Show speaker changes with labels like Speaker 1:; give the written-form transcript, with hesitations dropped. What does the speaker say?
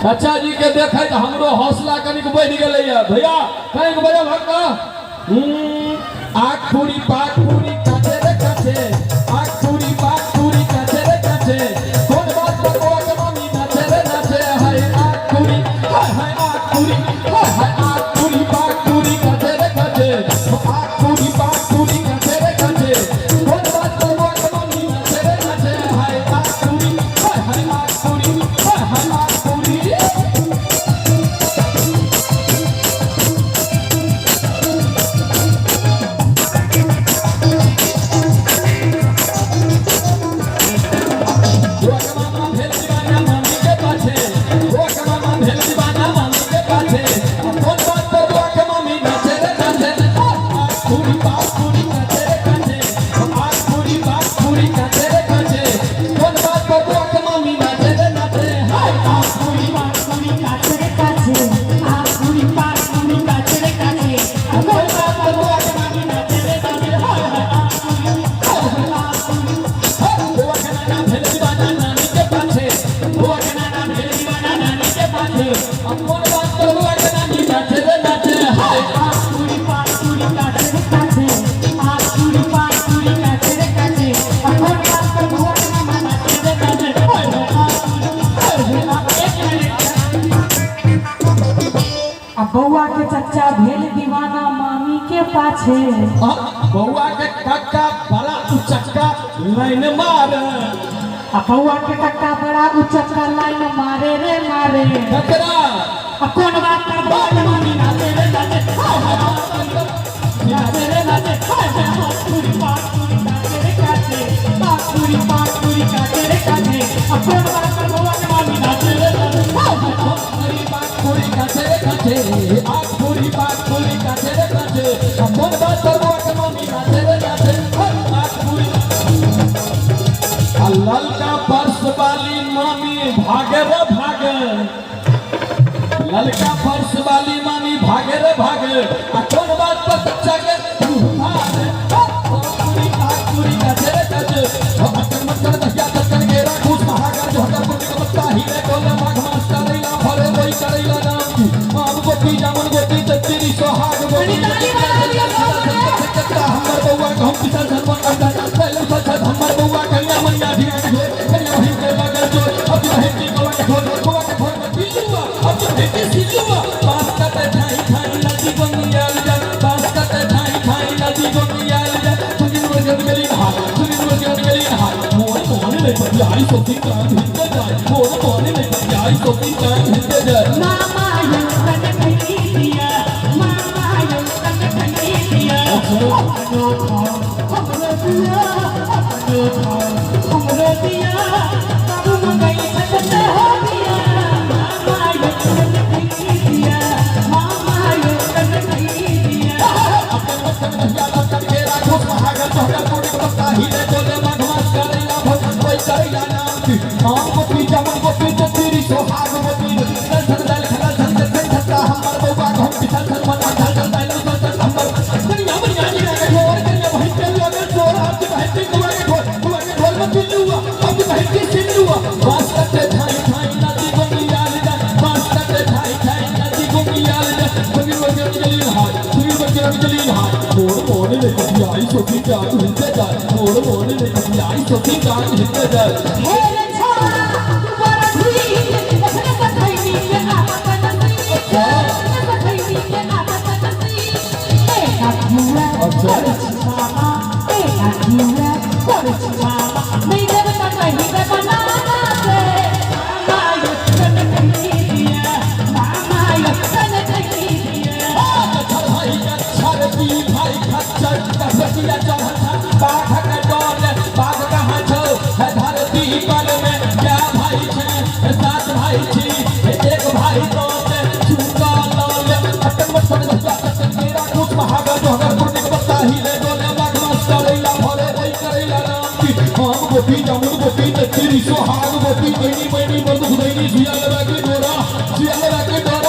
Speaker 1: चाचा जी के देखे तो हमरो हौसला कनिक बढ़ गए भैया कहीं बजा भक्का आँख पूरी पाक पूरी काचे रे काचे आँख पूरी पाक पूरी काचे रे काचे कौन बात बकवा के मम्मी नाचे रे नाचे हाय आँख पूरी हाय आँख पूरी हाय आँख पूरी पाक पूरी काचे रे काचे आँख पूरी पाक पूरी काचे रे काचे कौन बात बकवा के मम्मी नाचे रे नाचे हाय आँख पूरी हाय आँख पूरी हाय आँख पूरी
Speaker 2: बउआ के चच्चा भेल दीवाना मामी के पाछे
Speaker 1: बउआ के काका बड़ा उचक्का लाइन मार
Speaker 2: बउआ के काका बड़ा उचक्का लाइन मारे रे मारे
Speaker 1: ककरा
Speaker 2: कौन बात कर बउआ के मामी नाचे रे नाचे नाचे रे नाचे पूरी पाक पूरी काचे रे काचे पूरी पाक पूरी काचे रे काचे कौन बात कर बउआ के मामी नाचे रे नाचे
Speaker 1: पूरी पाक पूरी काचे रे काचे आँख पूरी पाक पूरी काचे रे काचे कौन बात कर बउआ के मम्मी नाचे रे नाचे आँख पूरी ललका पर्स वाली मामी भागे रे भागे ललका पर्स वाली मामी भागे रे भागे कौन बात पर बच्चा के पूरी पाक पूरी काचे रे काचे अटक मटक दहिया तकन गेरा घूस महागर जो हटर पुटी का पत्ता हीरे कोला माघ मास करेला भरे वही करेला नाम की आम गोपी जामुन गोपी तेरी सोहाग गोपी हमर बउआ के हम पिता धर्मन अंदर पहले सच हमर बउआ कन्या मैया धिया के कन्या हिम के लगल जो अब हेती बउआ के घर में पिलुआ अब हेती सिलुआ पास कते ठाई ठाई नदी गंगियाल जा पास कते ठाई ठाई नदी गंगियाल जा सुनिन वर्गन गली हाल मोर मोने में पतियाई सोती कान हिंदे जाए मोर मोने में पतियाई सोती कान हिंदे जाए
Speaker 2: मामा यो तने खई दिया मामा यो तने खई दिया हमरो दिया हमरो दिया बाबू मगई सकते हो दिया मामा यो तने खई दिया मामा यो तने खई दिया
Speaker 1: अपने मस्तक दहिया लटक के राखो महागर तोहरा कोने पत्ता हीरे कोले मघमास करेला कोई करेला नाम की आम गोपी जामुन गोपी तेरी सोहाग गोपी दल दल खला धन धन धक्का हमर बउआ को हम पिता धन मन धल धल दल दल हमर कन्या मैया जी रे गोर कन्या भाई के लगे जोर हाथ बहती बुआ के ढोल में पिलुआ अब बहती सिलुआ बास करते ठाई ठाई नदी गंगियाल जा बास करते ठाई ठाई नदी गंगियाल जा सुनी वर्गन जलील हाय मोर मोने में पतियाई सोती कान हिंदे जाए मोर मोने में पतियाई सोती कान हिंदे जाए
Speaker 2: हेरे छोरा बड़ा धी उसने सखई के आता बनती सखई के आता बनती एक अधूरा और मामा एक अधूरा और मामा नहीं देवता कहीं पे बनाना से मामा यो तने खई दिया मामा यो तने खई दिया
Speaker 1: भाई छरती भाई खच्चर कसटिया चढ़ा बाघ के डोल बाघ कहाँ छो है धरती पर में क्या भाई छे सात भाई छी एक भाई तो छूका लाल अटक मटक दहिया तकन केरा कुछ महागर जो हगर पुरने के पत्ता हीरे गोले बाघ मास करेला भरे वही करेला नाम की आम गोपी जामुन गोपी तेरी सोहाग गोपी मैनी मैनी मर्द खुदैनी जिया लगा के डोरा